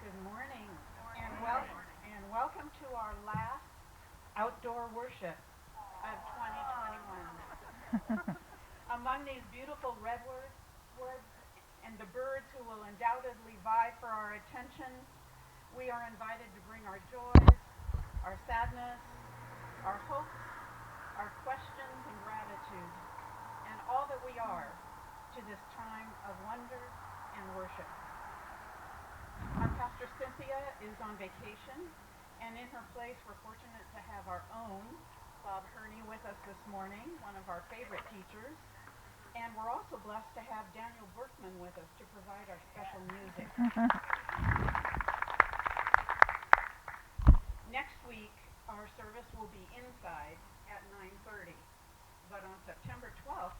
Good morning, and welcome to our last outdoor worship of 2021. Among these beautiful redwoods and the birds who will undoubtedly vie for our attention, we are invited to bring our joys, our sadness, our hopes, our questions and gratitude, and all that we are to this time of wonder and worship. Our pastor Cynthia is on vacation, and in her place we're fortunate to have our own Bob Hirni with us this morning, one of our favorite teachers, and we're also blessed to have Daniel Berkman with us to provide our special music. Next week our service will be inside at 9:30, but on September 12th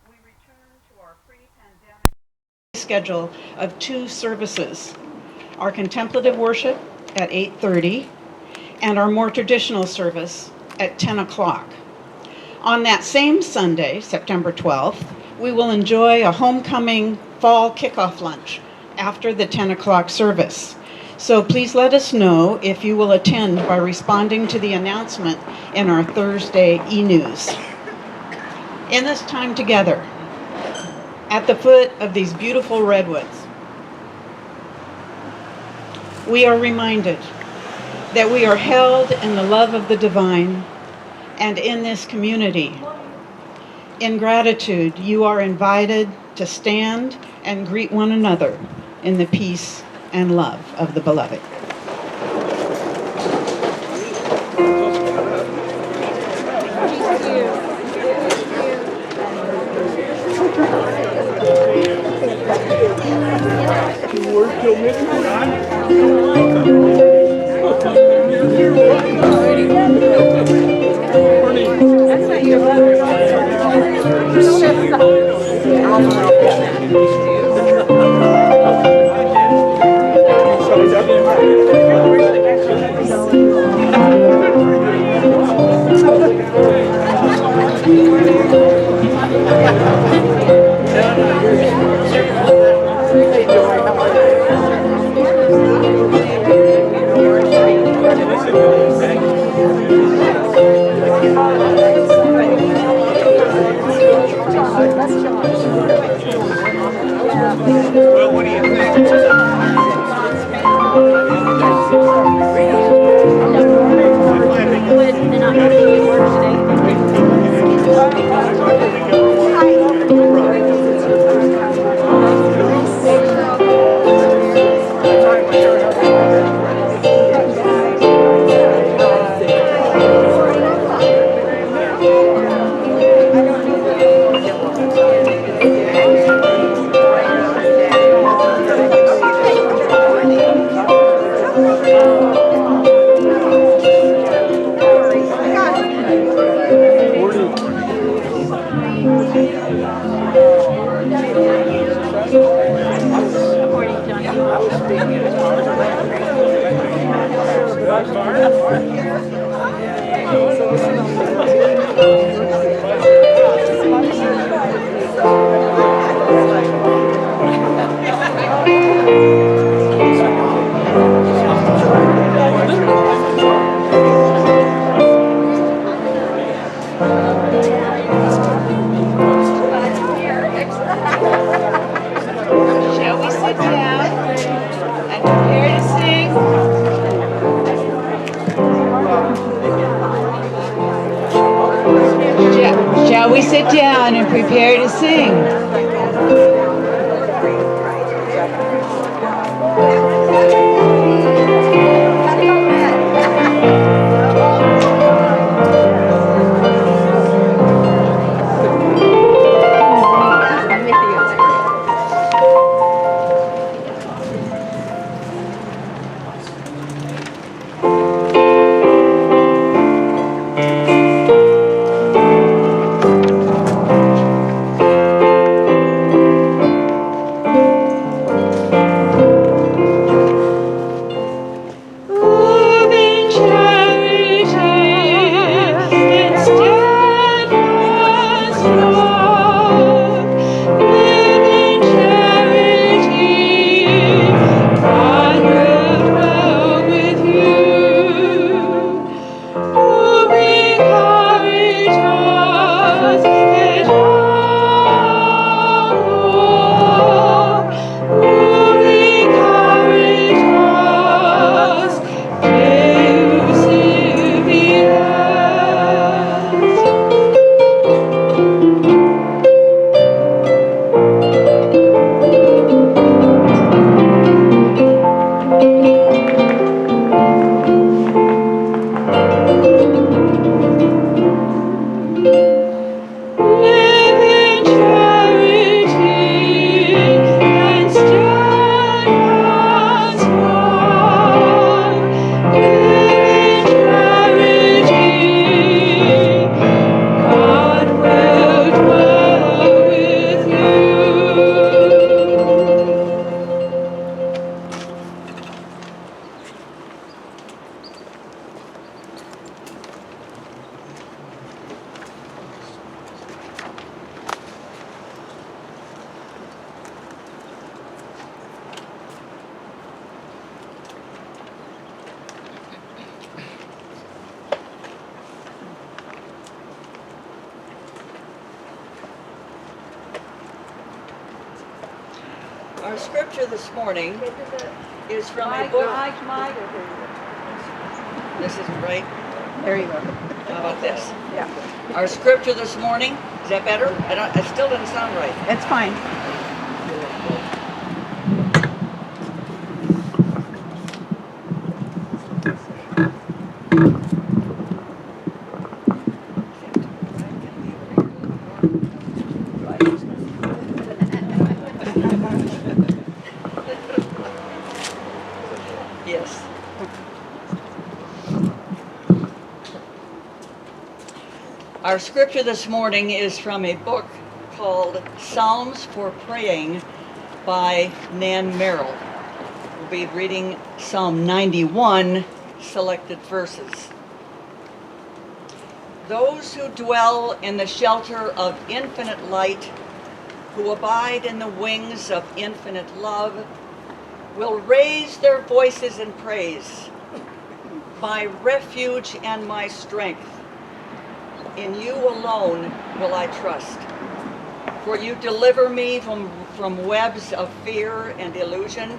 we return to our pre-pandemic schedule of 2 services. Our contemplative worship at 8:30 and our more traditional service at 10 o'clock. On that same Sunday, September 12th, we will enjoy a homecoming fall kickoff lunch after the 10 o'clock service. So please let us know if you will attend by responding to the announcement in our Thursday e-news. In this time together, at the foot of these beautiful redwoods, we are reminded that we are held in the love of the divine and in this community. In gratitude, you are invited to stand and greet one another in the peace and love of the beloved. Well, what do you think? Shall we sit down and prepare to sing? Our scripture this morning is from a book. This isn't right. There you go. How about this? Yeah, Our scripture this morning, is that better? It still doesn't sound right. it's fine. Yes. Our scripture this morning is from a book called Psalms for Praying by Nan Merrill. We'll be reading Psalm 91, selected verses. Those who dwell in the shelter of infinite light, who abide in the wings of infinite love, will raise their voices in praise. My refuge and my strength, in you alone will I trust. For you deliver me from webs of fear and illusion,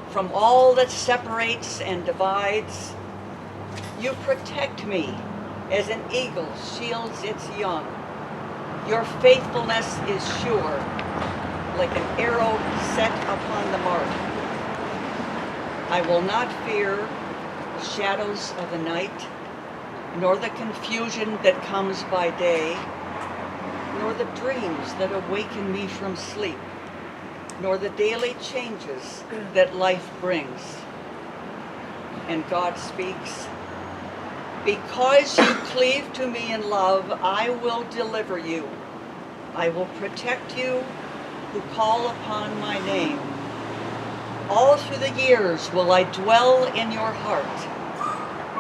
from all that separates and divides. You protect me as an eagle shields its young. Your faithfulness is sure, like an arrow set upon the mark. I will not fear the shadows of the night, nor the confusion that comes by day, nor the dreams that awaken me from sleep, nor the daily changes that life brings. And God speaks, because you cleave to me in love, I will deliver you. I will protect you who call upon my name. All through the years will I dwell in your heart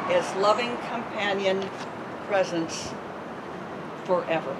as loving companion presence forever.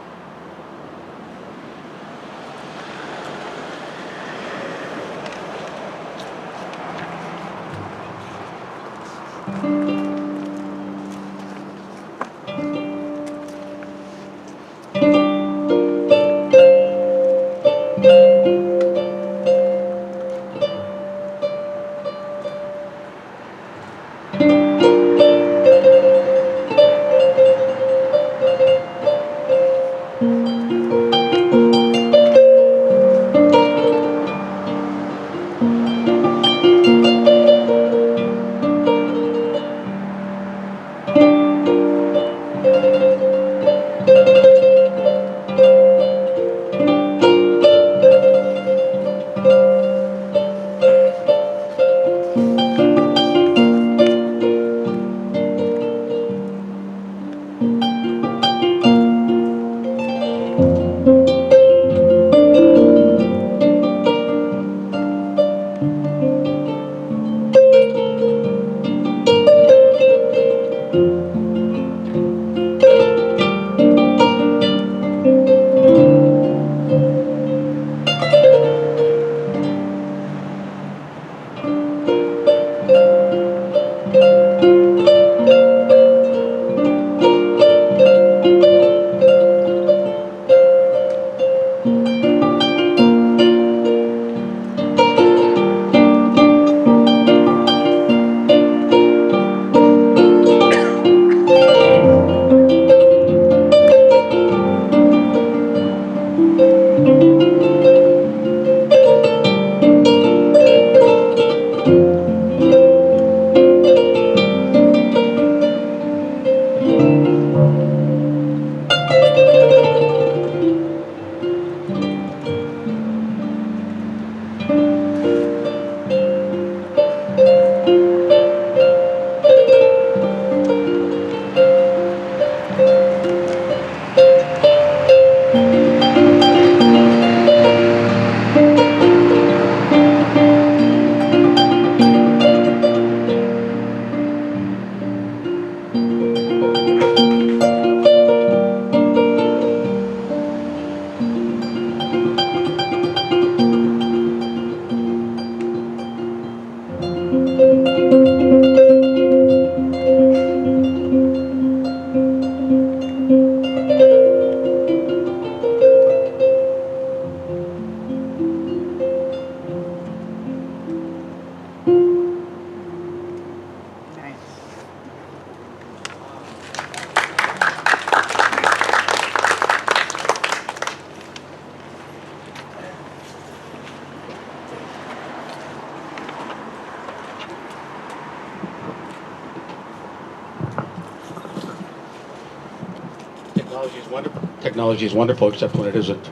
Technology is wonderful, except when it isn't.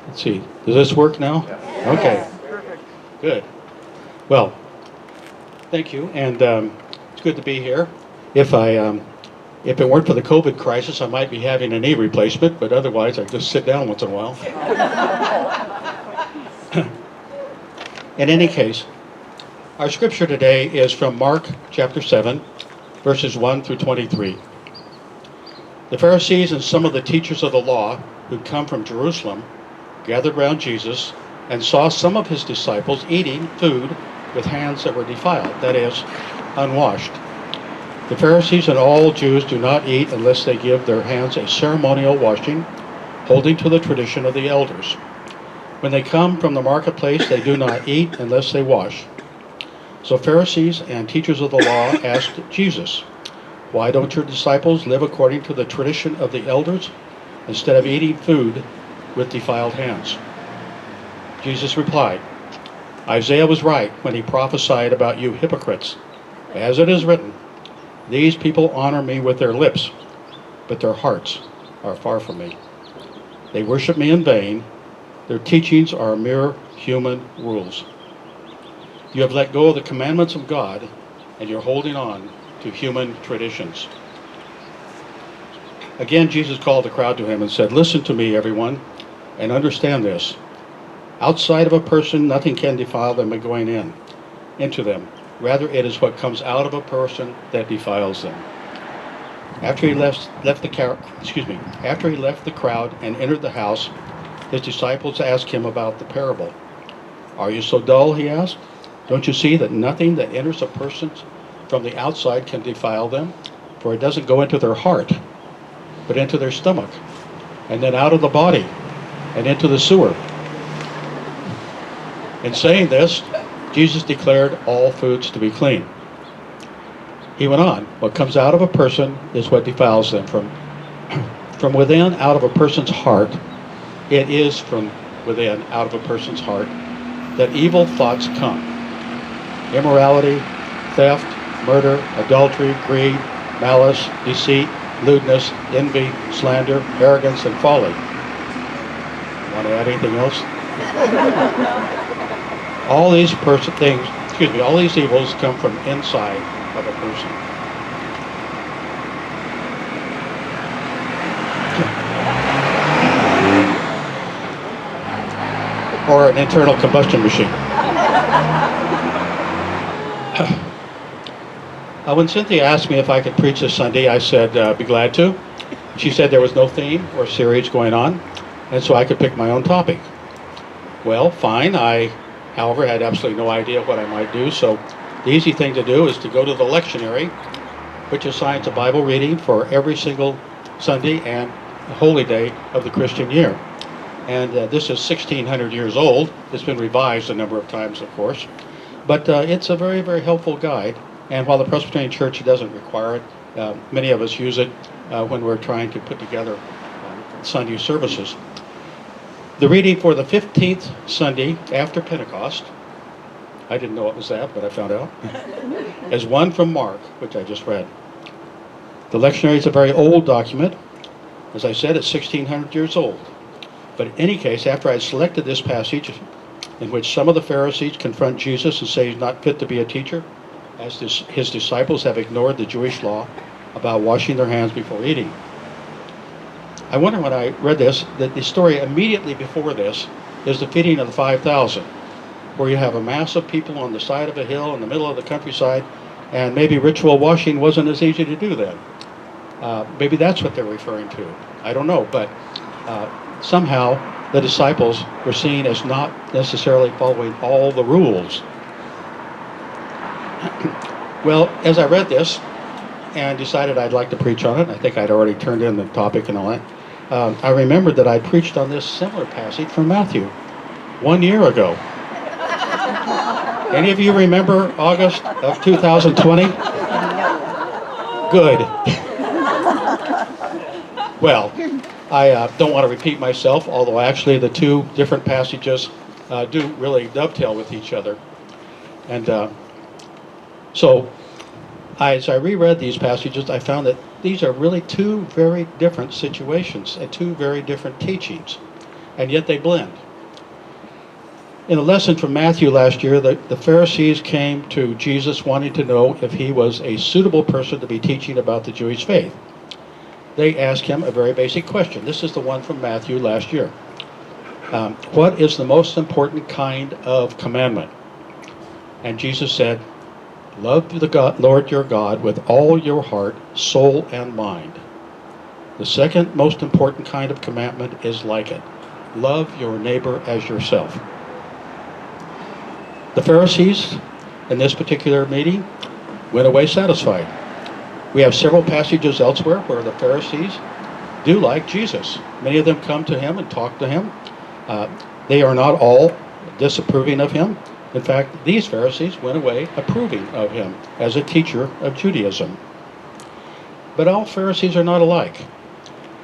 Let's see. Does this work now? Okay. Good. Well, thank you, and it's good to be here. If it weren't for the COVID crisis, I might be having a knee replacement, but otherwise, I just sit down once in a while. In any case, our scripture today is from Mark chapter 7, verses 1 through 23. The Pharisees and some of the teachers of the law who'd come from Jerusalem gathered round Jesus and saw some of his disciples eating food with hands that were defiled, that is, unwashed. The Pharisees and all Jews do not eat unless they give their hands a ceremonial washing, holding to the tradition of the elders. When they come from the marketplace, they do not eat unless they wash. So Pharisees and teachers of the law asked Jesus, "Why don't your disciples live according to the tradition of the elders instead of eating food with defiled hands?" Jesus replied, "Isaiah was right when he prophesied about you hypocrites. As it is written, these people honor me with their lips, but their hearts are far from me. They worship me in vain. Their teachings are mere human rules. You have let go of the commandments of God, and you're holding on to human traditions." Again, Jesus called the crowd to him and said, "Listen to me, everyone, and understand this. Outside of a person, nothing can defile them by going into them. Rather, it is what comes out of a person that defiles them." After he left the crowd and entered the house, his disciples asked him about the parable. "Are you so dull?" he asked. "Don't you see that nothing that enters a person from the outside can defile them? For it doesn't go into their heart, but into their stomach, and then out of the body, and into the sewer." In saying this, Jesus declared all foods to be clean. He went on, "What comes out of a person is what defiles them. From within, out of a person's heart, it is from within, out of a person's heart, that evil thoughts come. Immorality, theft, murder, adultery, greed, malice, deceit, lewdness, envy, slander, arrogance, and folly." Want to add anything else? All these evils come from inside of a person. Or an internal combustion machine. When Cynthia asked me if I could preach this Sunday, I said, be glad to. She said there was no theme or series going on, and so I could pick my own topic. Well, fine. I, however, had absolutely no idea what I might do, so the easy thing to do is to go to the lectionary, which assigns a Bible reading for every single Sunday and holy day of the Christian year. And this is 1,600 years old. It's been revised a number of times, of course. But it's a very, very helpful guide. And while the Presbyterian Church doesn't require it, many of us use it when we're trying to put together Sunday services. The reading for the 15th Sunday after Pentecost, I didn't know it was that, but I found out, is one from Mark, which I just read. The lectionary is a very old document. As I said, it's 1,600 years old. But in any case, after I selected this passage, in which some of the Pharisees confront Jesus and say he's not fit to be a teacher, as his disciples have ignored the Jewish law about washing their hands before eating. I wonder when I read this, that the story immediately before this is the feeding of the 5,000, where you have a mass of people on the side of a hill in the middle of the countryside, and maybe ritual washing wasn't as easy to do then. Maybe that's what they're referring to. I don't know, but somehow the disciples were seen as not necessarily following all the rules. Well, as I read this and decided I'd like to preach on it, I think I'd already turned in the topic and all that, I remembered that I preached on this similar passage from Matthew 1 year ago. Any of you remember August of 2020? Good. Well, I don't want to repeat myself, although actually the two different passages do really dovetail with each other. And so as I reread these passages, I found that these are really two very different situations and two very different teachings, and yet they blend. In a lesson from Matthew last year, the Pharisees came to Jesus wanting to know if he was a suitable person to be teaching about the Jewish faith. They asked him a very basic question. This is the one from Matthew last year. What is the most important kind of commandment? And Jesus said, love the Lord your God with all your heart, soul, and mind. The second most important kind of commandment is like it. Love your neighbor as yourself. The Pharisees, in this particular meeting, went away satisfied. We have several passages elsewhere where the Pharisees do like Jesus. Many of them come to him and talk to him. They are not all disapproving of him. In fact, these Pharisees went away approving of him as a teacher of Judaism. But all Pharisees are not alike.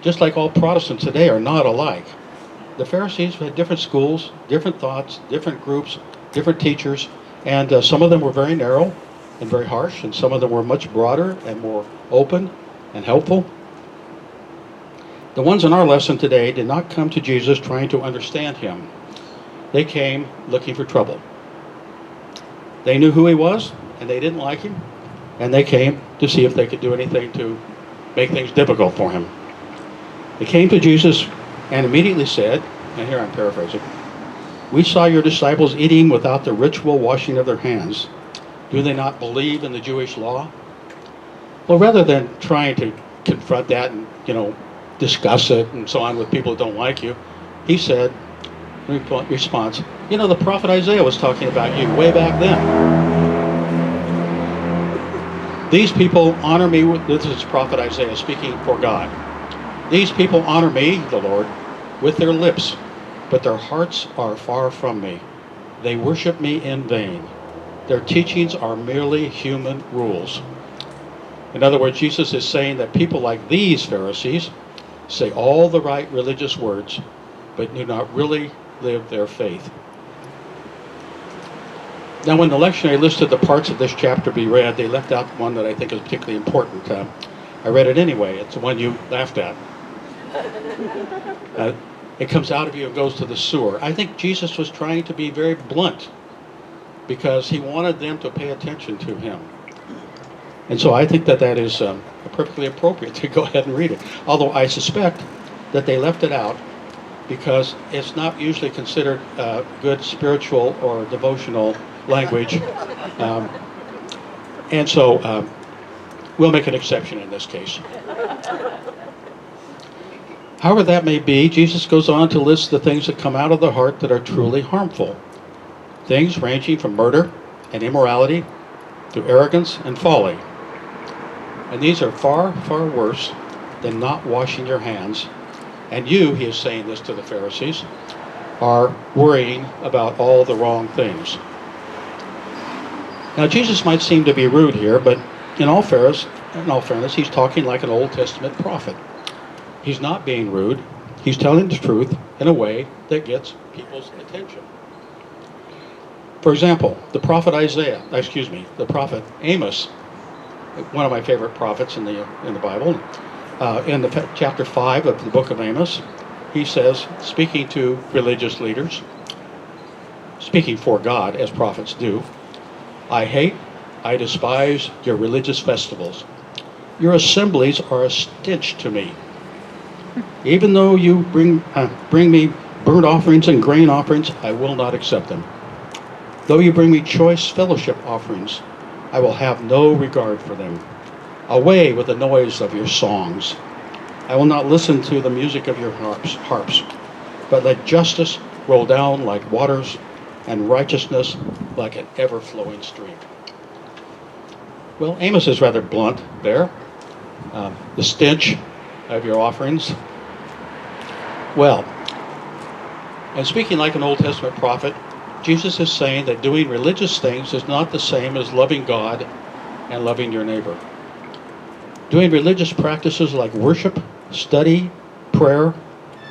Just like all Protestants today are not alike. The Pharisees had different schools, different thoughts, different groups, different teachers, and some of them were very narrow and very harsh, and some of them were much broader and more open and helpful. The ones in our lesson today did not come to Jesus trying to understand him. They came looking for trouble. They knew who he was, and they didn't like him, and they came to see if they could do anything to make things difficult for him. They came to Jesus and immediately said, and here I'm paraphrasing, we saw your disciples eating without the ritual washing of their hands. Do they not believe in the Jewish law? Well, rather than trying to confront that and, discuss it and so on with people who don't like you, he said, in response, the prophet Isaiah was talking about you way back then. These people honor me, this is prophet Isaiah speaking for God. These people honor me, the Lord, with their lips, but their hearts are far from me. They worship me in vain. Their teachings are merely human rules. In other words, Jesus is saying that people like these Pharisees say all the right religious words, but do not really live their faith. Now, when the lectionary listed the parts of this chapter to be read, they left out one that I think is particularly important. I read it anyway. It's the one you laughed at. It comes out of you and goes to the sewer. I think Jesus was trying to be very blunt because he wanted them to pay attention to him. And so I think that is perfectly appropriate to go ahead and read it. Although I suspect that they left it out because it's not usually considered good spiritual or devotional language. And so we'll make an exception in this case. However that may be, Jesus goes on to list the things that come out of the heart that are truly harmful. Things ranging from murder and immorality to arrogance and folly. And these are far, far worse than not washing your hands. And you, he is saying this to the Pharisees, are worrying about all the wrong things. Now, Jesus might seem to be rude here, but in all fairness, he's talking like an Old Testament prophet. He's not being rude. He's telling the truth in a way that gets people's attention. For example, the prophet Amos, one of my favorite prophets in the Bible, in the chapter 5 of the book of Amos, he says, speaking to religious leaders, speaking for God as prophets do, I despise your religious festivals. Your assemblies are a stench to me. Even though you bring me burnt offerings and grain offerings, I will not accept them. Though you bring me choice fellowship offerings, I will have no regard for them. Away with the noise of your songs. I will not listen to the music of your harps, but let justice roll down like waters and righteousness like an ever-flowing stream. Well, Amos is rather blunt there. The stench of your offerings. Well, and speaking like an Old Testament prophet, Jesus is saying that doing religious things is not the same as loving God and loving your neighbor. Doing religious practices like worship, study, prayer,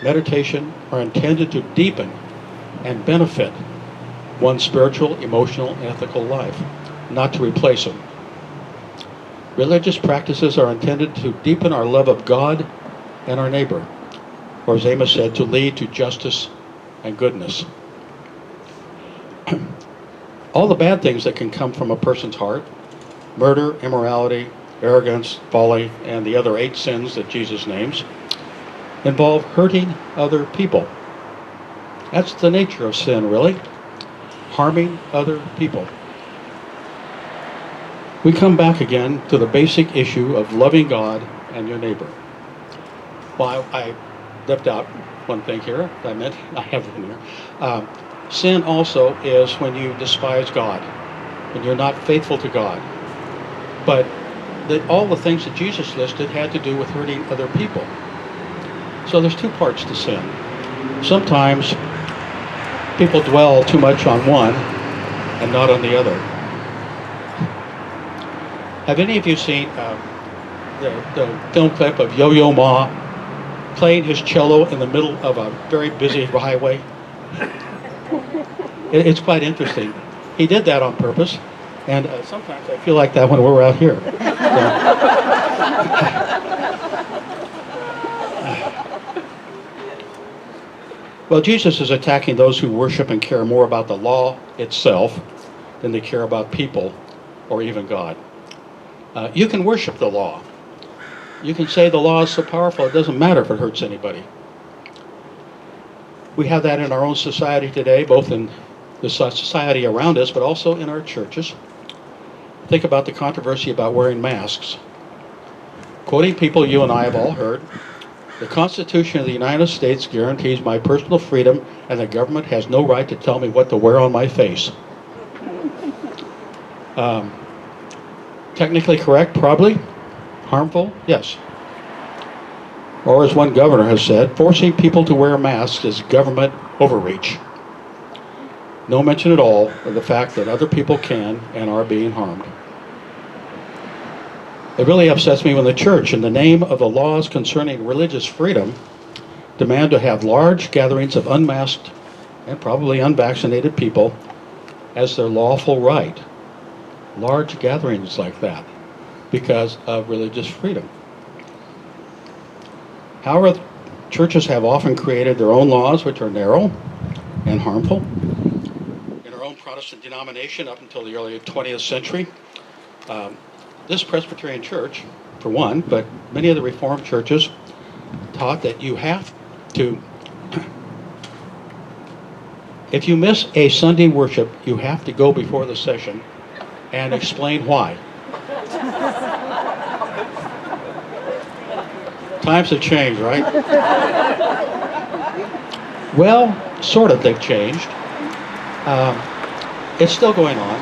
meditation are intended to deepen and benefit one's spiritual, emotional, and ethical life, not to replace them. Religious practices are intended to deepen our love of God and our neighbor, or as Amos said, to lead to justice and goodness. All the bad things that can come from a person's heart, murder, immorality, arrogance, folly, and the other 8 sins that Jesus names, involve hurting other people. That's the nature of sin, really. Harming other people. We come back again to the basic issue of loving God and your neighbor. Well, I left out one thing here. I meant I have it in here. Sin also is when you despise God, when you're not faithful to God. But all the things that Jesus listed had to do with hurting other people. So there's 2 parts to sin. Sometimes people dwell too much on one and not on the other. Have any of you seen the film clip of Yo-Yo Ma playing his cello in the middle of a very busy highway? It's quite interesting. He did that on purpose, and sometimes I feel like that when we're out here. Well, Jesus is attacking those who worship and care more about the law itself than they care about people or even God. You can worship the law. You can say the law is so powerful it doesn't matter if it hurts anybody. We have that in our own society today, both in the society around us, but also in our churches. Think about the controversy about wearing masks. Quoting people you and I have all heard, the Constitution of the United States guarantees my personal freedom, and the government has no right to tell me what to wear on my face. Technically correct, probably. Harmful, yes. Or as one governor has said, forcing people to wear masks is government overreach. No mention at all of the fact that other people can and are being harmed. It really upsets me when the church, in the name of the laws concerning religious freedom, demand to have large gatherings of unmasked and probably unvaccinated people as their lawful right. Large gatherings like that because of religious freedom. However, churches have often created their own laws which are narrow and harmful. In our own Protestant denomination up until the early 20th century, this Presbyterian church, for one, but many of the Reformed churches taught that you have to, if you miss a Sunday worship, you have to go before the session and explain why. Times have changed, right? Well, sort of they've changed. It's still going on.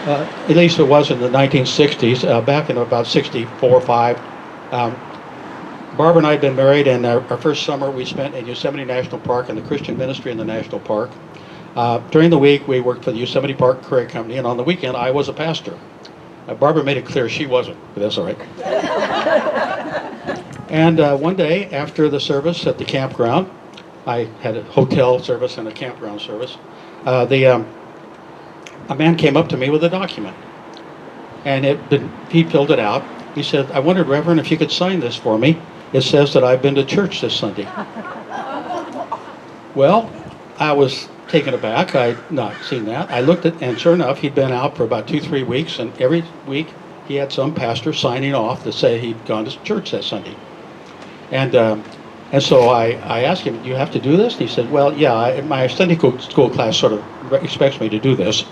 At least it was in the 1960s, back in about 64 or 5. Barbara and I had been married, and our first summer we spent in Yosemite National Park in the Christian ministry in the national park. During the week, we worked for the Yosemite Park Courier Company, and on the weekend, I was a pastor. Barbara made it clear she wasn't, but that's all right. And one day, after the service at the campground, I had a hotel service and a campground service, a man came up to me with a document, and he filled it out. He said, "I wondered, Reverend, if you could sign this for me. It says that I've been to church this Sunday." Well, I was taken aback. I'd not seen that. I looked at, and sure enough, he'd been out for about 2-3 weeks, and every week he had some pastor signing off to say he'd gone to church that Sunday. And so I asked him, "Do you have to do this?" And he said, "Well, yeah, my Sunday school class sort of expects me to do this."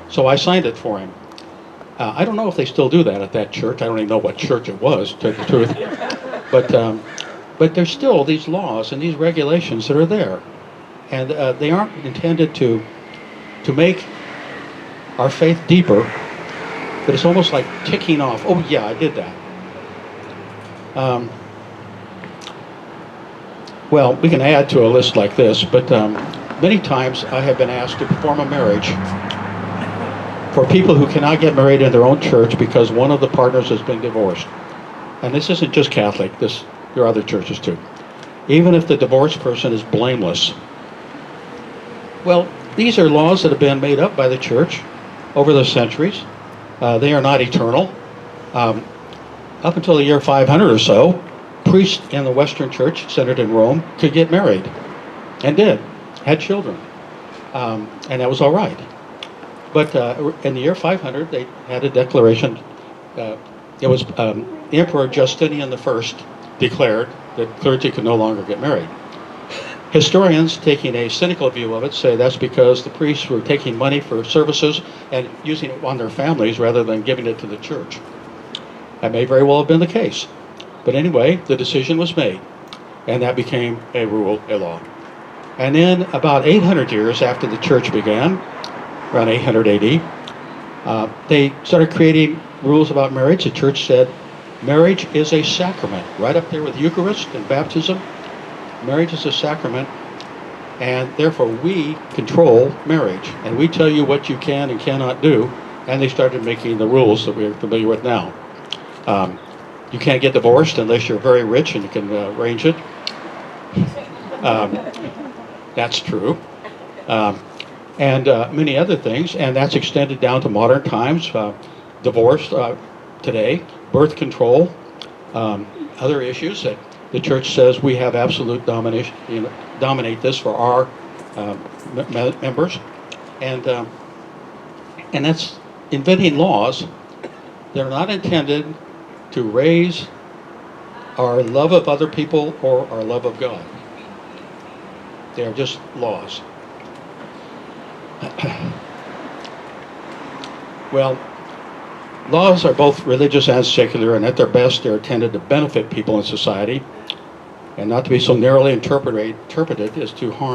So I signed it for him. I don't know if they still do that at that church. I don't even know what church it was, to tell you the truth. But there's still these laws and these regulations that are there. And they aren't intended to make our faith deeper, but it's almost like ticking off, "Oh yeah, I did that." Well, we can add to a list like this, but many times I have been asked to perform a marriage for people who cannot get married in their own church because one of the partners has been divorced. and this isn't just Catholic, there are other churches too, even if the divorced person is blameless. Well, these are laws that have been made up by the church over the centuries. They are not eternal. Up until the year 500 or so, priests in the Western Church, centered in Rome, could get married, and did, had children, and that was all right. But in the year 500, they had a declaration. It was Emperor Justinian I declared that clergy could no longer get married. Historians, taking a cynical view of it, say that's because the priests were taking money for services and using it on their families rather than giving it to the church. That may very well have been the case. But anyway, the decision was made, and that became a rule, a law. And then about 800 years after the church began, around 800 AD, they started creating rules about marriage. The church said marriage is a sacrament, right up there with Eucharist and baptism. Marriage is a sacrament, and therefore we control marriage, and we tell you what you can and cannot do, and they started making the rules that we're familiar with now. You can't get divorced unless you're very rich and you can arrange it. That's true. And many other things, and that's extended down to modern times. Divorce today, birth control, other issues that the church says we have absolute domination, dominate this for our members, and that's inventing laws that are not intended to raise our love of other people or our love of God. They are just laws. Well, laws are both religious and secular, and at their best, they're intended to benefit people in society and not to be so narrowly interpreted as to harm